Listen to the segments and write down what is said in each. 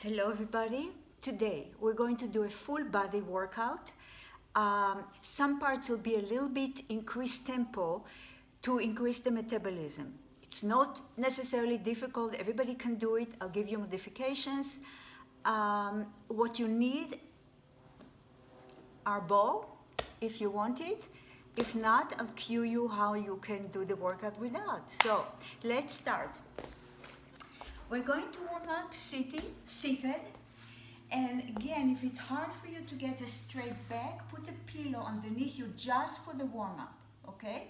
Hello everybody. Today we're going to do a full body workout. Some parts will be a little bit increased tempo to increase the metabolism. It's not necessarily difficult, everybody can do it. I'll give you modifications. What you need are ball if you want it. If not, I'll cue you how you can do the workout without. So let's start. We're going to warm up seated. And again, if it's hard for you to get a straight back, put a pillow underneath you just for the warm up, okay?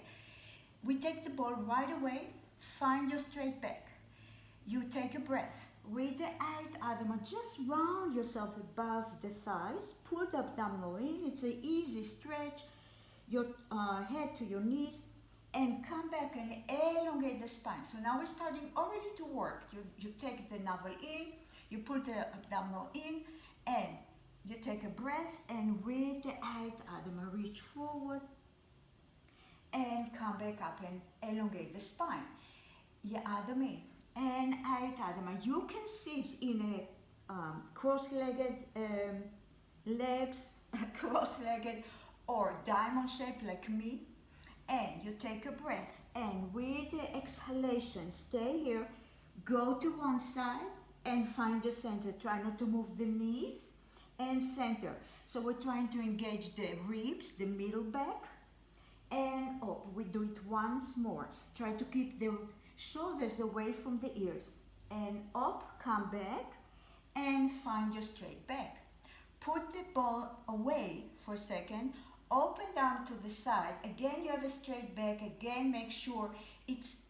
We take the ball right away, find your straight back. You take a breath. With the right abdomen, just round yourself above the thighs, pull the abdominal in, it's an easy stretch, your head to your knees, and come back and elongate the spine. So now we're starting already to work. You take the navel in, you pull the abdominal in, and you take a breath, and with the right abdomen, reach forward, and come back up and elongate the spine. Your abdomen and right abdomen. You can sit in a cross-legged legs, cross-legged or diamond shape like me. And you take a breath, and with the exhalation, stay here, go to one side and find the center. Try not to move the knees and center. So we're trying to engage the ribs, the middle back, and up. We do it once more. Try to keep the shoulders away from the ears. And up, come back, and find your straight back. Put the ball away for a second. Open down to the side. Again, you have a straight back. Again, make sure it's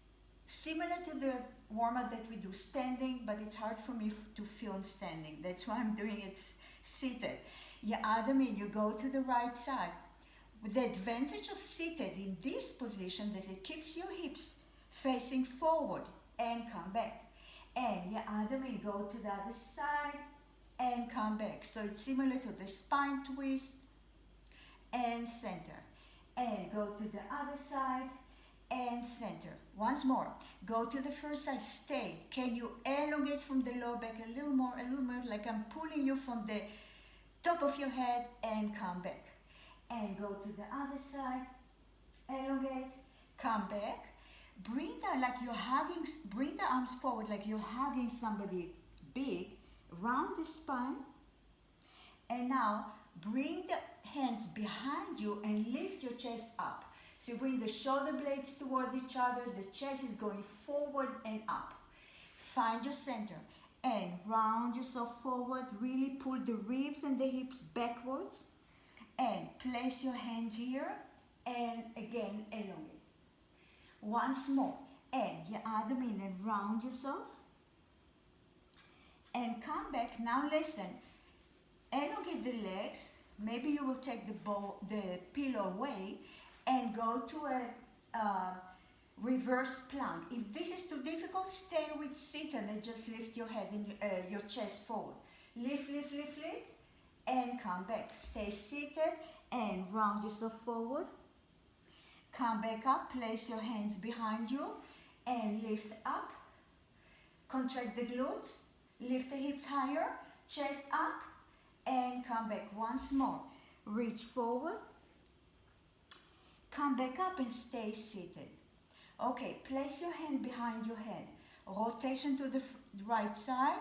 similar to the warm-up that we do standing, but it's hard for me to film standing. That's why I'm doing it seated. Your abdomen, you go to the right side. With the advantage of seated in this position that it keeps your hips facing forward and come back. And your abdomen, go to the other side and come back. So it's similar to the spine twist and center, and go to the other side and center. Once more, go to the first side, stay. Can you elongate from the lower back a little more, like I'm pulling you from the top of your head, and come back. And go to the other side, elongate, come back. Bring down like you're hugging, bring the arms forward like you're hugging somebody big, round the spine, and now bring the hands behind you and lift your chest up. So you bring the shoulder blades toward each other, the chest is going forward and up. Find your center and round yourself forward, really pull the ribs and the hips backwards, and place your hands here, and again elongate. Once more, and your abdomen, and round yourself, and come back. Now listen, elongate the legs. Maybe you will take the pillow away and go to a reverse plank. If this is too difficult, stay with seated and just lift your head and your chest forward. Lift, lift, lift, lift, and come back. Stay seated and round yourself forward. Come back up, place your hands behind you and lift up. Contract the glutes, lift the hips higher, chest up, and come back once more. Reach forward, come back up and stay seated. Okay, place your hand behind your head. Rotation to the right side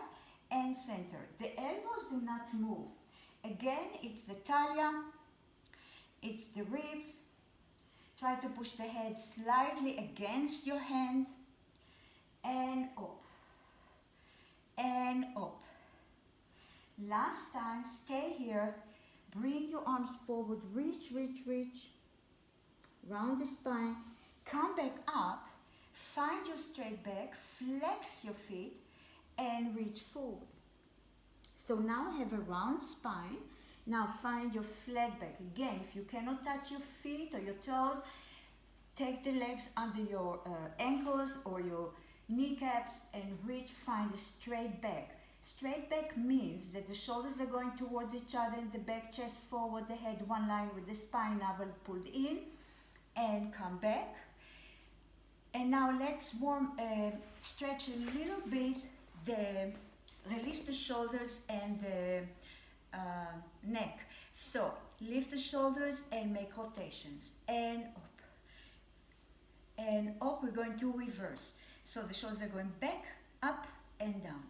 and center. The elbows do not move. Again, it's the talia, it's the ribs. Try to push the head slightly against your hand, and up, and up. Last time, stay here, bring your arms forward, reach, reach, reach, round the spine, come back up, find your straight back, flex your feet, and reach forward. So now I have a round spine. Now find your flat back. Again, if you cannot touch your feet or your toes, take the legs under your ankles or your kneecaps and reach, find a straight back. Straight back means that the shoulders are going towards each other and the back, chest forward, the head one line with the spine, navel pulled in, and come back. And now let's stretch a little bit the release the shoulders and the neck. So lift the shoulders and make rotations, and up. And up, we're going to reverse. So the shoulders are going back, up, and down.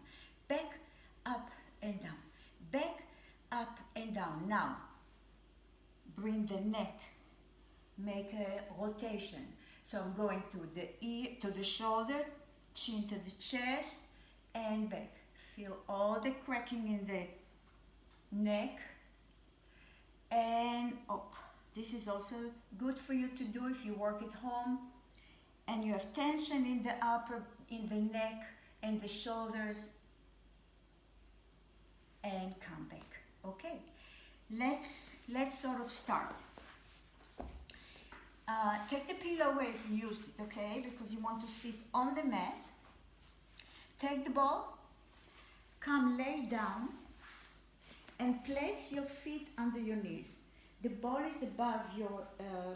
Back, up, and down. Back, up, and down. Now, bring the neck, make a rotation. So I'm going to the ear, to the shoulder, chin to the chest, and back. Feel all the cracking in the neck, and up. This is also good for you to do if you work at home and you have tension in the in the neck and the shoulders, and come back. Okay, let's sort of start. Take the pillow away if you use it, okay? Because you want to sit on the mat. Take the ball, come lay down, and place your feet under your knees. The ball is above your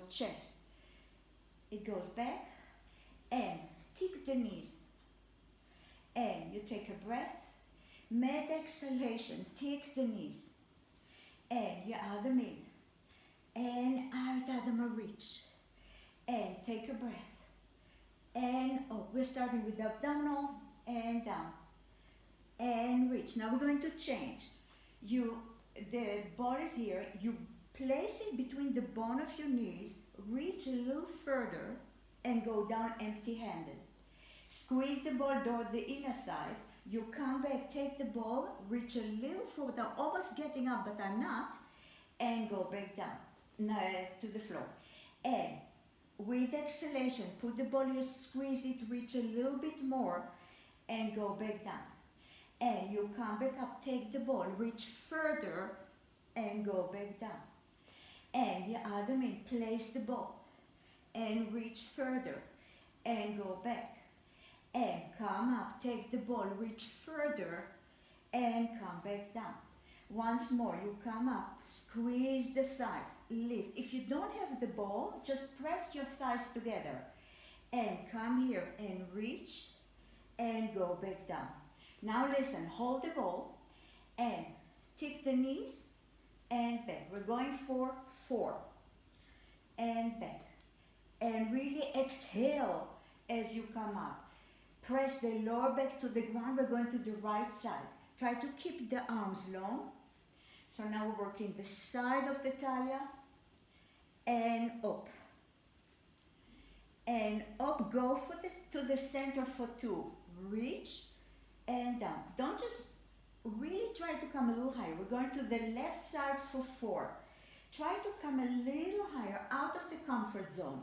chest. It goes back, and tick the knees. And you take a breath, mid exhalation, tick the knees. And you add them in. And out, add them a reach. And take a breath. And up. We're starting with the abdominal and down. And reach. Now we're going to change. The ball is here. You place it between the bone of your knees, reach a little further, and go down empty-handed. Squeeze the ball toward the inner thighs. You come back, take the ball, reach a little further, almost getting up, but I'm not, and go back down to the floor. And with exhalation, put the ball here, squeeze it, reach a little bit more, and go back down. And you come back up, take the ball, reach further, and go back down. And you add them in, place the ball, and reach further, and go back. And come up, take the ball, reach further, and come back down. Once more, you come up, squeeze the thighs, lift. If you don't have the ball, just press your thighs together. And come here and reach, and go back down. Now listen, hold the ball, and tick the knees, and back. We're going for 4, and back. And really exhale as you come up. Press the lower back to the ground. We're going to the right side. Try to keep the arms long. So now we're working the side of the talia, and up. And up, go to the center for 2. Reach, and down. Don't just really try to come a little higher. We're going to the left side for 4. Try to come a little higher, out of the comfort zone.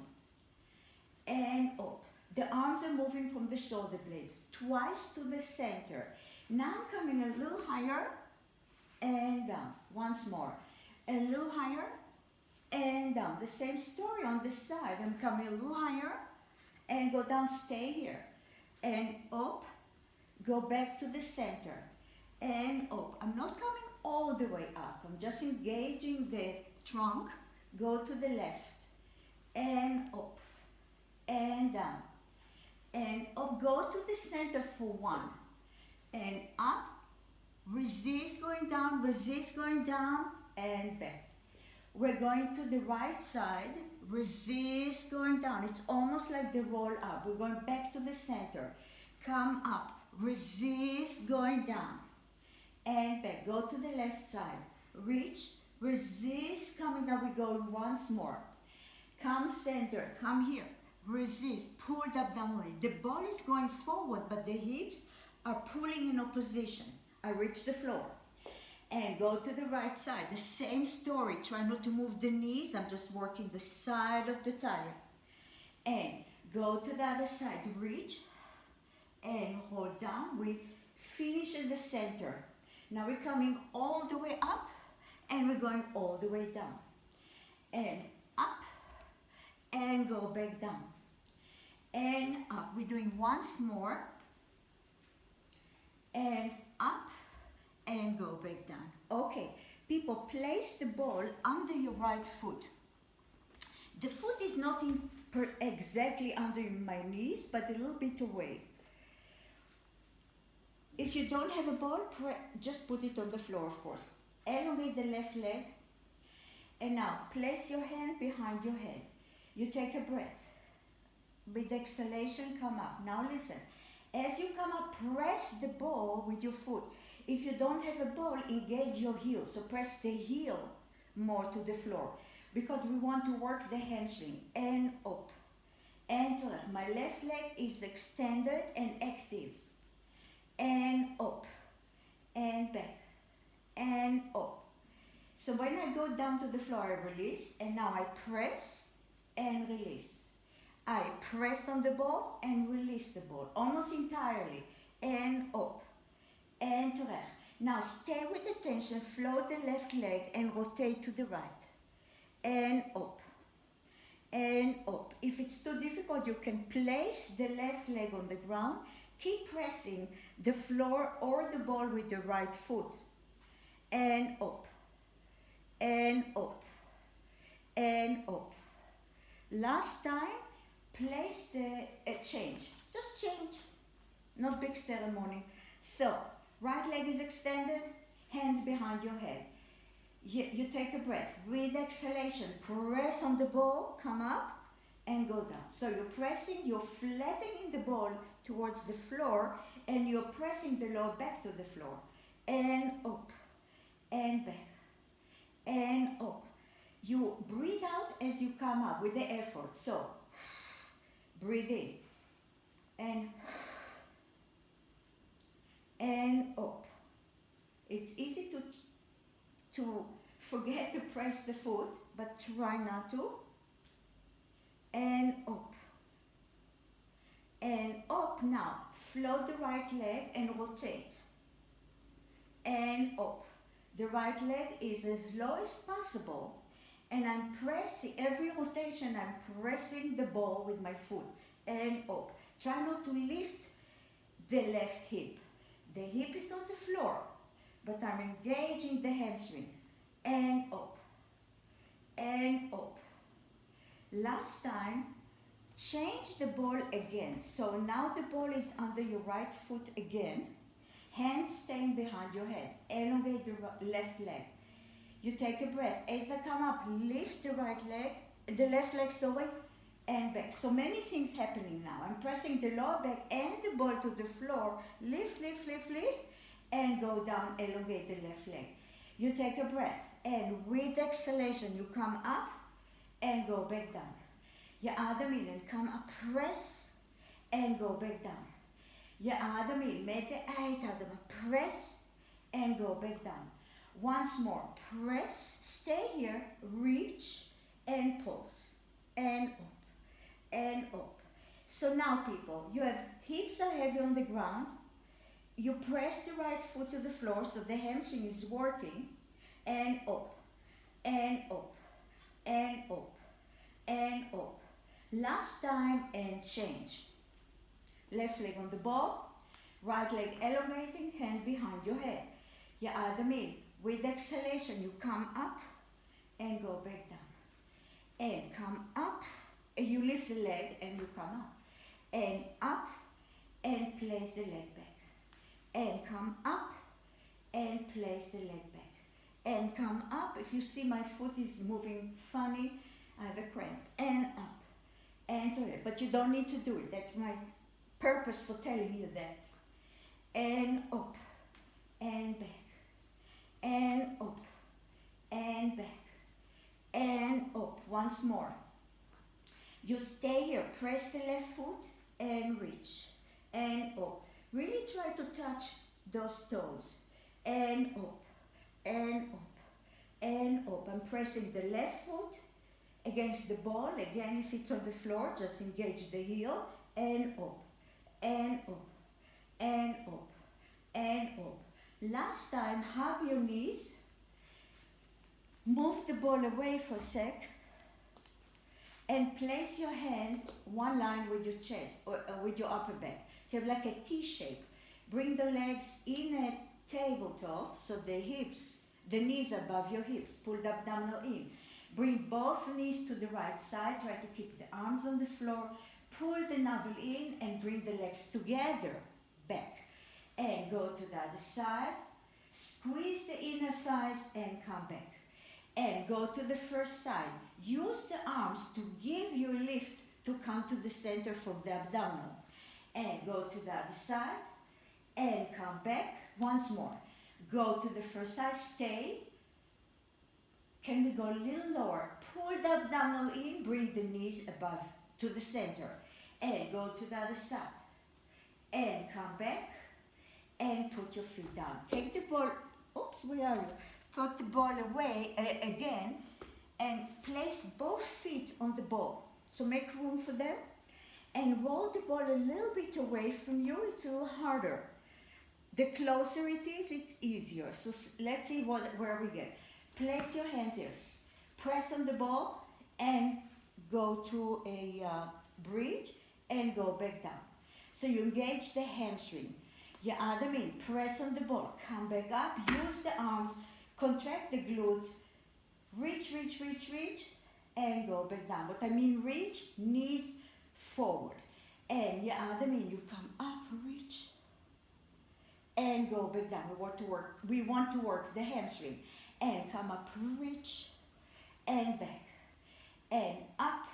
And up. The arms are moving from the shoulder blades, twice to the center. Now I'm coming a little higher, and down. Once more. A little higher, and down. The same story on this side. I'm coming a little higher, and go down, stay here. And up, go back to the center. And up. I'm not coming all the way up. I'm just engaging the trunk. Go to the left. And up. And down. And up, go to the center for 1. And up, resist going down, and back. We're going to the right side, resist going down. It's almost like the roll up. We're going back to the center. Come up, resist going down, and back. Go to the left side, reach, resist coming down. We go once more. Come center, come here. Resist, pull abdominally. The ball is going forward, but the hips are pulling in opposition. I reach the floor. And go to the right side. The same story. Try not to move the knees. I'm just working the side of the talia. And go to the other side. Reach and hold down. We finish in the center. Now we're coming all the way up, and we're going all the way down. And up, and go back down. And up. We're doing once more. And up, and go back down. Okay, people, place the ball under your right foot. The foot is not exactly under my knees, but a little bit away. If you don't have a ball, just put it on the floor, of course. Elongate the left leg. And now, place your hand behind your head. You take a breath. With exhalation, come up. Now listen. As you come up, press the ball with your foot. If you don't have a ball, engage your heel. So press the heel more to the floor. Because we want to work the hamstring. And up. And to left. My left leg is extended and active. And up. And back. And up. So when I go down to the floor, I release. And now I press and release. I press on the ball and release the ball, almost entirely, and up, and travers. Now stay with the tension, float the left leg and rotate to the right, and up, and up. If it's too difficult, you can place the left leg on the ground, keep pressing the floor or the ball with the right foot, and up, and up, and up. Last time, place the change, just change, not big ceremony. So, right leg is extended, hands behind your head. You take a breath. With exhalation, press on the ball, come up and go down. So you're pressing, you're flattening the ball towards the floor and you're pressing the lower back to the floor. And up, and back, and up. You breathe out as you come up with the effort. So, breathe in and up. It's easy to forget to press the foot, but try not to. And up. And up now. Float the right leg and rotate. And up. The right leg is as low as possible. And I'm pressing, every rotation I'm pressing the ball with my foot and up. Try not to lift the left hip. The hip is on the floor, but I'm engaging the hamstring. And up, and up. Last time, change the ball again. So now the ball is under your right foot again. Hands staying behind your head. Elongate the left leg. You take a breath. As I come up, lift the right leg, the left leg, sorry, and back. So many things happening now. I'm pressing the lower back and the ball to the floor. Lift, lift, lift, lift, and go down, elongate the left leg. You take a breath, and with exhalation, you come up and go back down. יעד המילים, come up, press, and go back down. יעד המילים, מתי האדמה, press, and go back down. Once more, press, stay here, reach, and pulse, and up, and up. So now people, you have hips are heavy on the ground, you press the right foot to the floor so the hamstring is working, and up, and up, and up, and up. Last time, and change. Left leg on the ball, right leg elongating, hand behind your head. יעד המילים. With exhalation, you come up and go back down. And come up, and you lift the leg and you come up. And up, and place the leg back. And come up, and place the leg back. And come up, if you see my foot is moving funny, I have a cramp. And up, and to it. But you don't need to do it, that's my purpose for telling you that. And up, and back. And up, and back, and up. Once more. You stay here, press the left foot and reach, and up. Really try to touch those toes, and up, and up, and up. I'm pressing the left foot against the ball. Again, if it's on the floor, just engage the heel, and up, and up, and up, and up. Last time, hug your knees, move the ball away for a sec, and place your hand one line with your chest, or with your upper back. So you have like a T shape. Bring the legs in a tabletop, so the hips, the knees above your hips, pull the abdominal in. Bring both knees to the right side, try to keep the arms on the floor, pull the navel in and bring the legs together, back. and go to the other side. Squeeze the inner thighs and come back. And go to the first side. Use the arms to give you a lift to come to the center for the abdominal. And go to the other side and come back once more. Go to the first side, stay. Can we go a little lower? Pull the abdominal in, bring the knees above to the center. And go to the other side. And come back and put your feet down. Take the ball, oops, where are you? Put the ball away again and place both feet on the ball. So make room for them and roll the ball a little bit away from you. It's a little harder. The closer it is, it's easier. So let's see where we get. Place your hands here. Press on the ball and go to a bridge and go back down. So you engage the hamstring. Your other knee, press on the ball. Come back up. Use the arms. Contract the glutes. Reach, reach, reach, reach. And go back down. What I mean reach, knees forward. And your other knee, you come up, reach. And go back down. We want to work the hamstring. And come up, reach. And back. And up.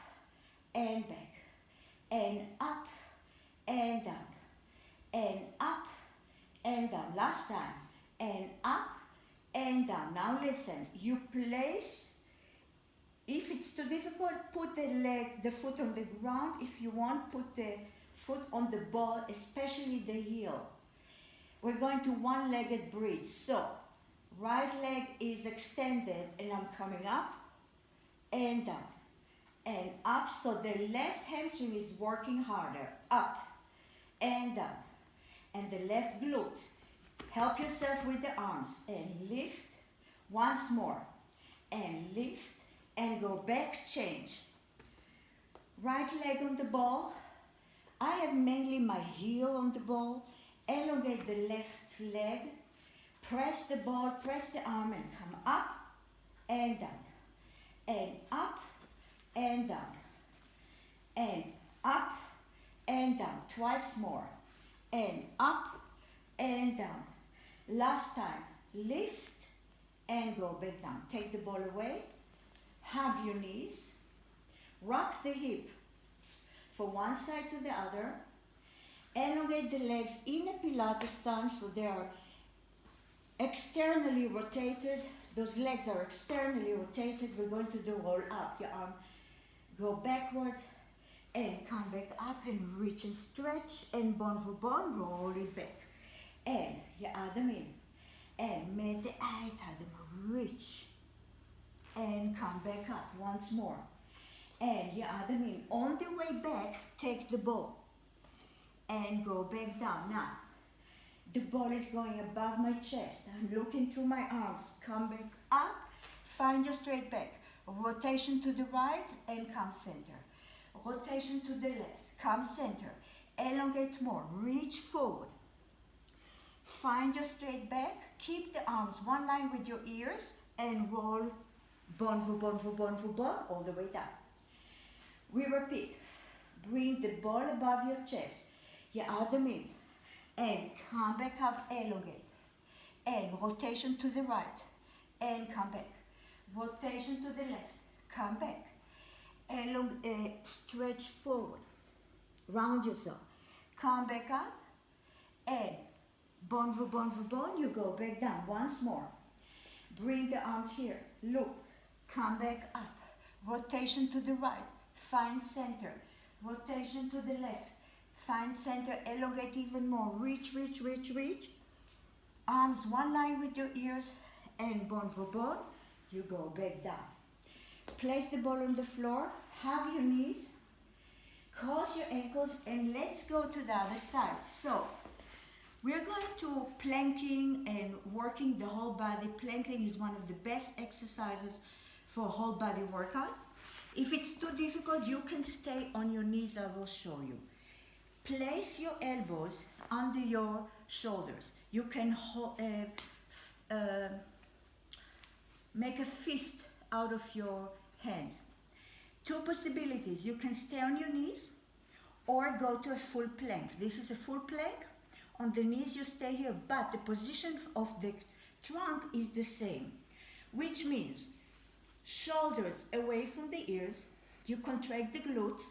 And back. And up. And down. And up. And down. Last time. And up. And down. Now listen. You place. If it's too difficult, put the foot on the ground. If you want, put the foot on the ball, especially the heel. We're going to one-legged bridge. So, right leg is extended and I'm coming up and down and up. So the left hamstring is working harder. Up and down. And the left glute. Help yourself with the arms and lift once more. And lift and go back, change. Right leg on the ball. I have mainly my heel on the ball. Elongate the left leg. Press the ball, press the arm and come up and down. And up and down. And up and down. Twice more. And up and down. Last time. Lift and go back down. Take the ball away. Hug your knees. Rock the hips from one side to the other. Elongate the legs in a Pilates stance so they are externally rotated. Those legs are externally rotated. We're going to do roll up. Your arm go backwards and come back up and reach and stretch and bone for bone, roll it back. And your other knee. And make the eye reach and come back up once more. And your other knee. On the way back, take the ball and go back down. Now, the ball is going above my chest. I'm looking through my arms. Come back up. Find your straight back. Rotation to the right and come center. Rotation to the left. Come center. Elongate more. Reach forward. Find your straight back. Keep the arms one line with your ears and roll bone for bone for bone for bone all the way down. We repeat. Bring the ball above your chest. Your other knee. And come back up, elongate. And rotation to the right. And come back. Rotation to the left. Come back. Stretch forward. Round yourself. Come back up. And bone for bone for bone, you go back down. Once more. Bring the arms here. Look. Come back up. Rotation to the right. Find center. Rotation to the left. Find center, elongate even more. Reach, reach, reach, reach. Arms one line with your ears and bone for bone. You go back down. Place the ball on the floor. Hug your knees. Cross your ankles and let's go to the other side. So, we're going to planking and working the whole body. Planking is one of the best exercises for whole body workout. If it's too difficult, you can stay on your knees. I will show you. Place your elbows under your shoulders. You can make a fist out of your hands. Two possibilities. You can stay on your knees or go to a full plank. This is a full plank. on the knees, you stay here, but the position of the trunk is the same, which means shoulders away from the ears, you contract the glutes,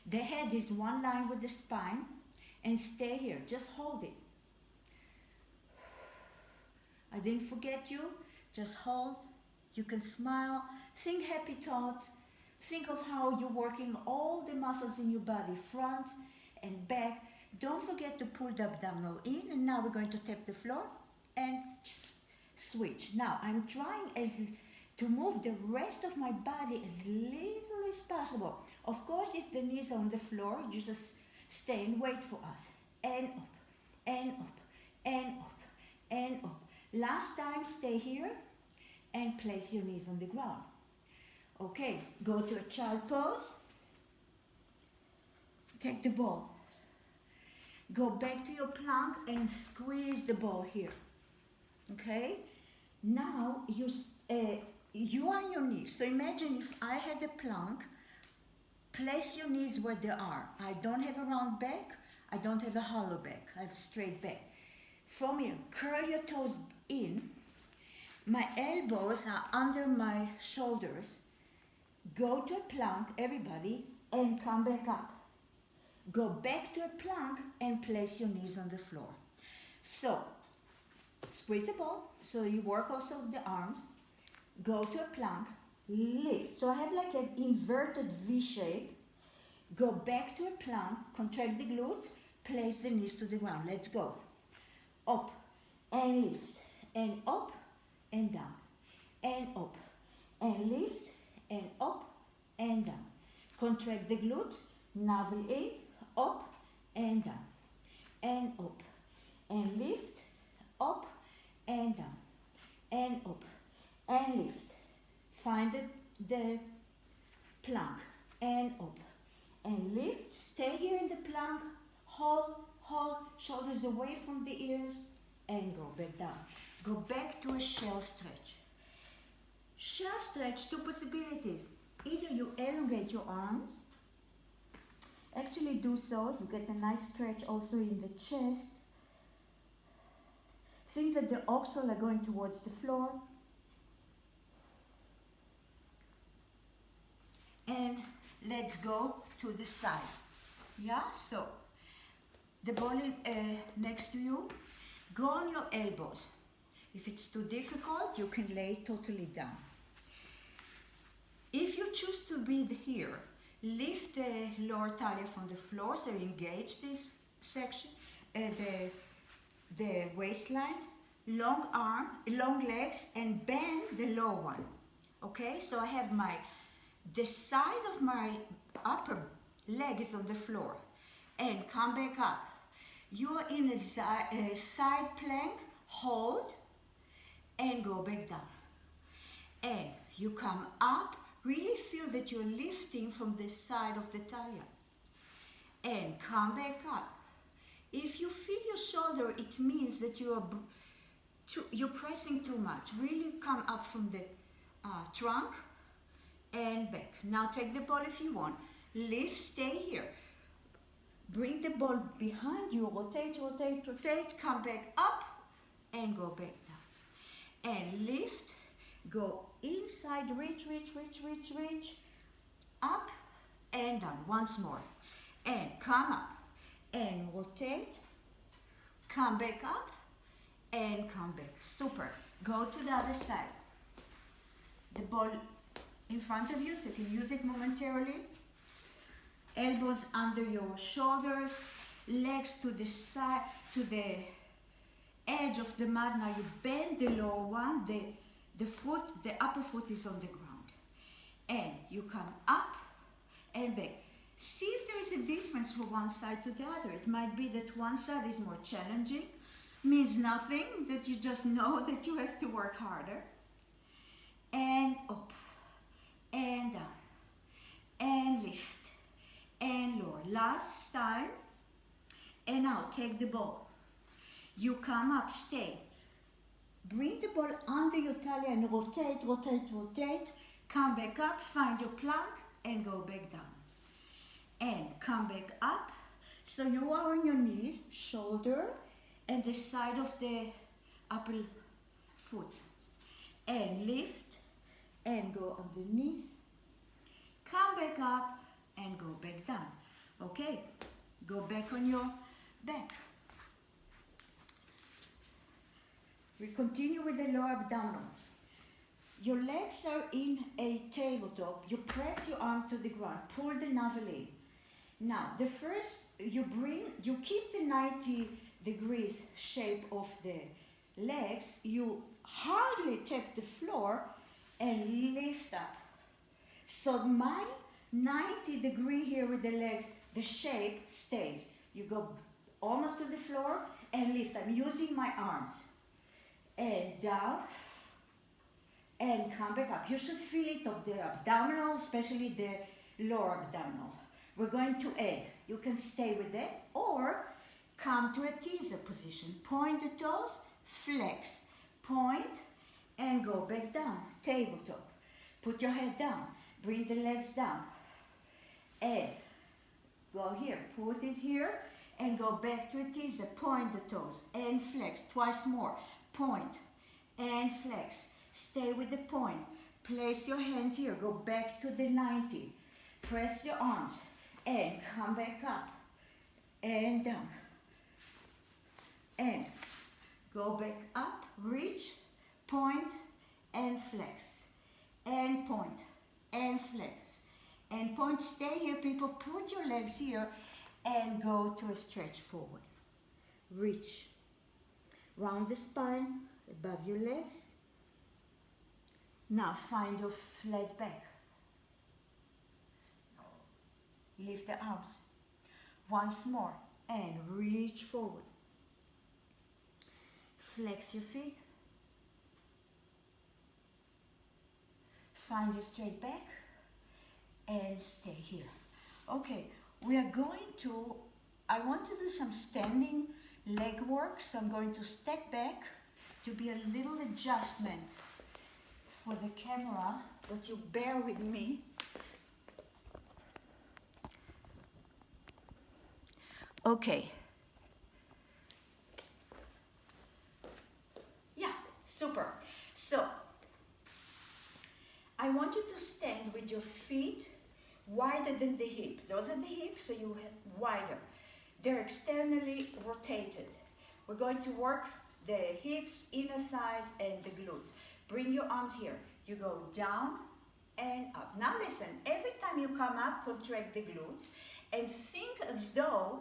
the head is one line with the spine, and stay here, just hold it. I didn't forget you, just hold, you can smile, think happy thoughts, think of how you're working all the muscles in your body, front and back. Don't forget to pull the abdominal in, and now we're going to tap the floor and switch. Now I'm trying to move the rest of my body as little as possible. Of course, if the knees are on the floor, you just stay and wait for us. And up, and up, and up, and up. Last time, stay here and place your knees on the ground. Okay, go to a child pose. Take the ball. Go back to your plank and squeeze the ball here. Okay? Now you are on your knees. So imagine if I had a plank, place your knees where they are. I don't have a round back. I don't have a hollow back. I have a straight back. From here, curl your toes in. My elbows are under my shoulders. Go to a plank, everybody, and come back up. Go back to a plank and place your knees on the floor. So, squeeze the ball, so you work also the arms. Go to a plank, lift. So I have like an inverted V shape. Go back to a plank, contract the glutes, place the knees to the ground. Let's go. Up and lift, and up and down, and up, and lift, and up and down. Contract the glutes, navel in, up and down, and up, and lift, up and down, and up, and lift. Find the plank, and up, and lift. Stay here in the plank, hold, shoulders away from the ears, and go back down. Go back to a shell stretch. Shell stretch, two possibilities. Either you elongate your arms, actually do so, you get a nice stretch also in the chest. Think that the oxal are going towards the floor. And let's go to the side. Yeah, so the ball next to you, go on your elbows. If it's too difficult, you can lay totally down. If you choose to be here, lift the lower talia from the floor, so engage this section, the waistline, long arm, long legs, and bend the low one. Okay, so I have the side of my upper leg is on the floor, and come back up. You are in a side plank, hold, and go back down. And you come up, really feel that you're lifting from the side of the talia. And come back up. If you feel your shoulder, it means that you're pressing too much. Really come up from the trunk and back. Now take the ball if you want. Lift, stay here. Bring the ball behind you, rotate, rotate, rotate, come back up and go back down. And lift, go inside, reach, reach, reach, reach, reach, up and down. Once more. And come up and rotate, come back up and come back. Super. Go to the other side. The ball in front of you, so you can use it momentarily. Elbows under your shoulders, legs to the side, to the edge of the mat. Now you bend the lower one, the upper foot is on the ground. And you come up and back. See if there is a difference from one side to the other. It might be that one side is more challenging, means nothing, that you just know that you have to work harder. And up, and down, and lift, and lower. Last time. And now take the ball. You come up, stay. Bring the ball under your talia and rotate, rotate, rotate. Come back up, find your plank, and go back down. And come back up, So you are on your knees, shoulder, and the side of the upper foot. And lift, and go underneath. Come back up, and go back down. Okay, go back on your back. We continue with the lower abdominal. Your legs are in a tabletop. You press your arm to the ground. Pull the navel in. Now, the first, you keep the 90 degrees shape of the legs. You hardly tap the floor and lift up. So my 90-degree here with the leg, the shape stays. You go almost to the floor and lift. I'm using my arms. And down. And come back up. You should feel it of the abdominal, especially the lower abdominal. We're going to add. You can stay with that or come to a teaser position. Point the toes, flex, point, and go back down. Tabletop. Put your head down. Bring the legs down. And go here. Put it here and go back to a teaser. Point the toes and flex. Twice more. Point and flex. Stay with the point. Place your hands here. Go back to the 90. Press your arms and come back up and down. And go back up, reach, point and flex. And point and flex. And point, stay here, people. Put your legs here and go to a stretch forward. Reach. Round the spine, above your legs. Now find your flat back. Lift the arms. Once more and reach forward. Flex your feet. Find your straight back and stay here. Okay, we are going to, I want to do some standing leg work, so I'm going to step back to be a little adjustment for the camera, but you bear with me. Okay. Yeah, super. So, I want you to stand with your feet wider than the hip. Those are the hips, so you have wider. They're externally rotated. We're going to work the hips, inner thighs, and the glutes. Bring your arms here. You go down and up. Now listen, every time you come up, contract the glutes and think as though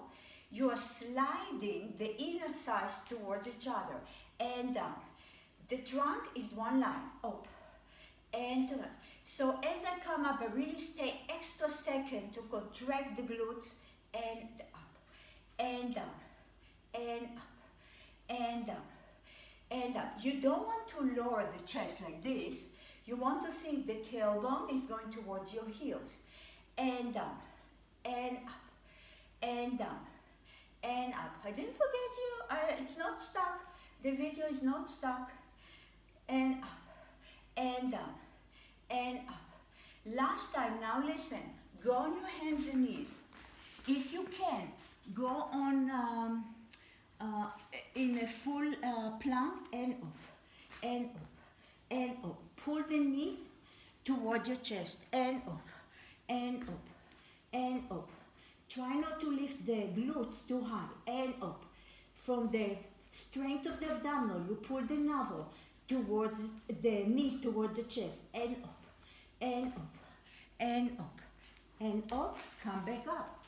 you are sliding the inner thighs towards each other and down. The trunk is one line, up and down. So as I come up, I really stay extra second to contract the glutes and up and down and up and down and up. You don't want to lower the chest like this. You want to think the tailbone is going towards your heels and down and up and down and up. I didn't forget you. It's not stuck. The video is not stuck. And up and down and up. Last time, now listen. Go on your hands and knees. If you can, go on in a full plank and up and up and up. Pull the knee towards your chest and up and up and up. Try not to lift the glutes too high and up. From the strength of the abdominal, you pull the navel towards the knees, towards the chest, and up and up and up and up. Come back up.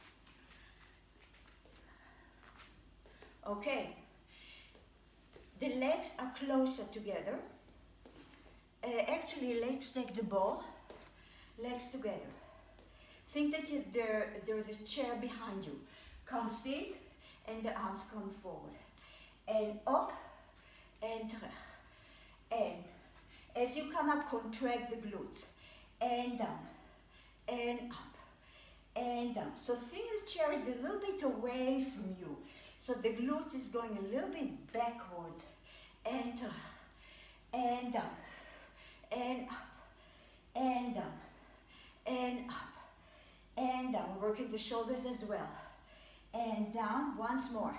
Okay. The legs are closer together. Actually, let's take the ball, legs together. Think that there's a chair behind you. Come sit, and the arms come forward. And up, and as you come up, contract the glutes. And down, and up, and down. So think the chair is a little bit away from you. So the glute is going a little bit backwards. And down, and up, and down, and up, and down. Working the shoulders as well. and down, once more,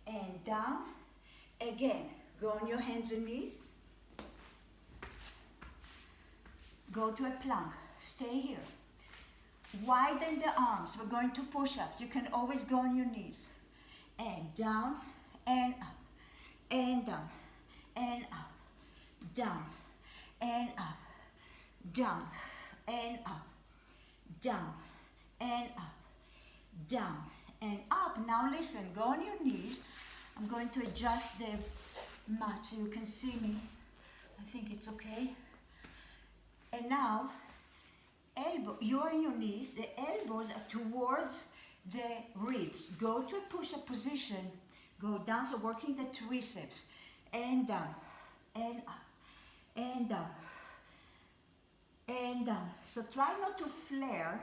and down, again, go on your hands and knees, go to a plank, stay here, widen the arms, we're going to push-ups, you can always go on your knees, and down, and up, and down, and up, down, and up, down, and up, down, and up, down, and up. Now listen, go on your knees. I'm going to adjust the mat so you can see me. I think it's okay. And now, you're on your knees, the elbows are towards the ribs. Go to a push-up position, go down, so working the triceps, and down, and up, and down, and down. So try not to flare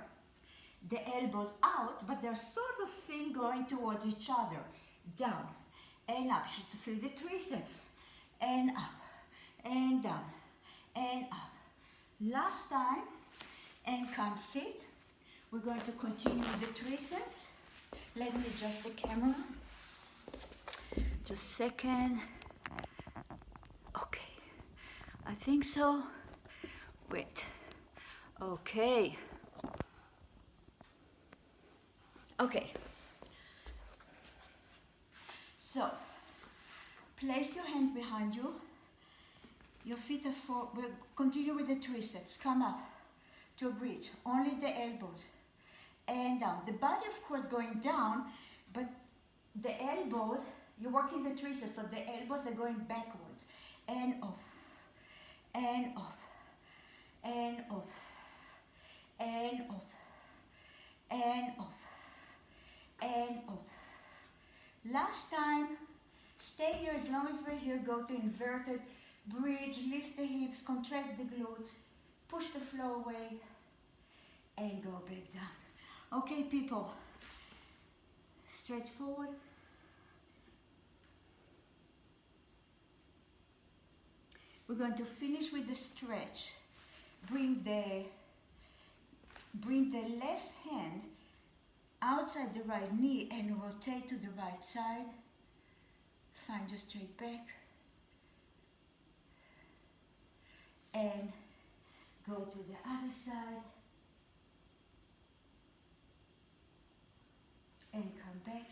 the elbows out, but they're sort of thing going towards each other. Down and up, should feel the triceps, and up, and down, and up. Last time, and come sit. We're going to continue with the triceps. Let me adjust the camera. Just a second. Okay, I think so. Wait. Okay. Okay. So, place your hands behind you. Your feet are forward. We'll continue with the triceps. Come up to a bridge. Only the elbows. And down. The body, of course, going down, but the elbows, you're working the triceps, so the elbows are going backwards. And up. And up. And up. And up. And up. And up. Last time, stay here as long as we're here. Go to inverted bridge, lift the hips, contract the glutes, push the floor away, and go back down. Okay, people, stretch forward. We're going to finish with the stretch. Bring the left hand outside the right knee and rotate to the right side. Find your straight back. And go to the other side. And come back.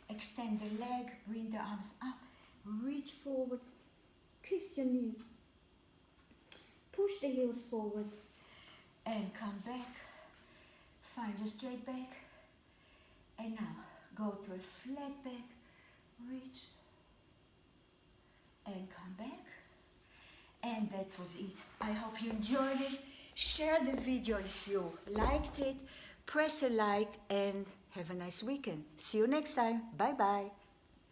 Extend the leg, bring the arms up. Reach forward. Kiss your knees. Push the heels forward. And come back. Find your straight back. And now, go to a flat back, reach, and come back. And that was it. I hope you enjoyed it. Share the video if you liked it. Press a like and have a nice weekend. See you next time. Bye-bye.